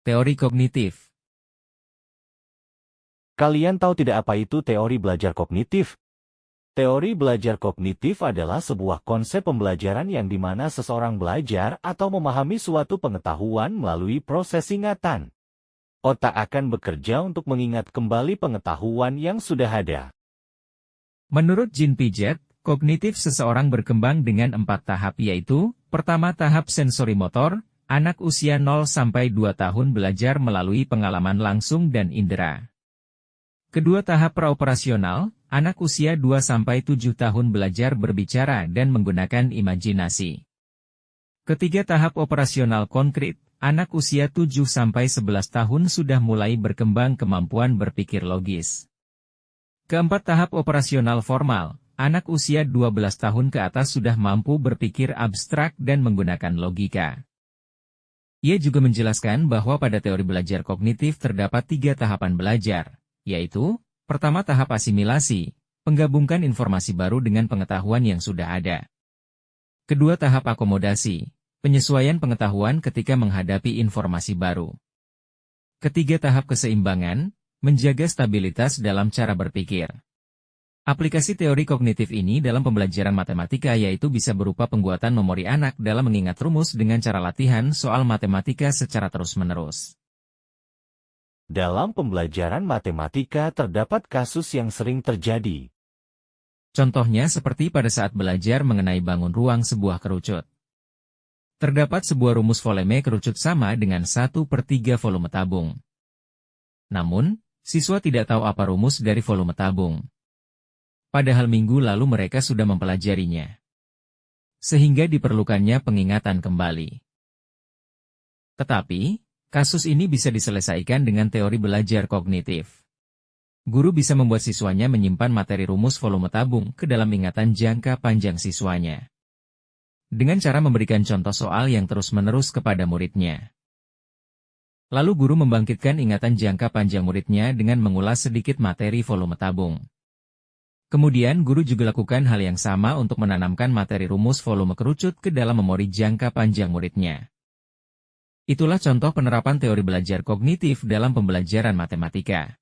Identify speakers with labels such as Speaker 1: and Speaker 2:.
Speaker 1: Teori kognitif.
Speaker 2: Kalian tahu tidak apa itu teori belajar kognitif? Teori belajar kognitif adalah sebuah konsep pembelajaran yang dimana seseorang belajar atau memahami suatu pengetahuan melalui proses ingatan. Otak akan bekerja untuk mengingat kembali pengetahuan yang sudah ada.
Speaker 1: Menurut Jean Piaget, kognitif seseorang berkembang dengan 4 tahap yaitu, pertama tahap sensori motor, anak usia 0-2 tahun belajar melalui pengalaman langsung dan indera. Kedua tahap praoperasional, anak usia 2-7 tahun belajar berbicara dan menggunakan imajinasi. Ketiga tahap operasional konkret, anak usia 7-11 tahun sudah mulai berkembang kemampuan berpikir logis. Keempat tahap operasional formal, anak usia 12 tahun ke atas sudah mampu berpikir abstrak dan menggunakan logika. Ia juga menjelaskan bahwa pada teori belajar kognitif terdapat 3 tahapan belajar, yaitu, pertama tahap asimilasi, menggabungkan informasi baru dengan pengetahuan yang sudah ada. Kedua tahap akomodasi, penyesuaian pengetahuan ketika menghadapi informasi baru. Ketiga tahap keseimbangan, menjaga stabilitas dalam cara berpikir. Aplikasi teori kognitif ini dalam pembelajaran matematika yaitu bisa berupa pembuatan memori anak dalam mengingat rumus dengan cara latihan soal matematika secara terus-menerus.
Speaker 2: Dalam pembelajaran matematika terdapat kasus yang sering terjadi.
Speaker 1: Contohnya seperti pada saat belajar mengenai bangun ruang sebuah kerucut. Terdapat sebuah rumus voleme kerucut sama dengan 1/3 volume tabung. Namun, siswa tidak tahu apa rumus dari volume tabung. Padahal minggu lalu mereka sudah mempelajarinya. Sehingga diperlukannya pengingatan kembali. Tetapi, kasus ini bisa diselesaikan dengan teori belajar kognitif. Guru bisa membuat siswanya menyimpan materi rumus volume tabung ke dalam ingatan jangka panjang siswanya. Dengan cara memberikan contoh soal yang terus-menerus kepada muridnya. Lalu guru membangkitkan ingatan jangka panjang muridnya dengan mengulas sedikit materi volume tabung. Kemudian guru juga lakukan hal yang sama untuk menanamkan materi rumus volume kerucut ke dalam memori jangka panjang muridnya. Itulah contoh penerapan teori belajar kognitif dalam pembelajaran matematika.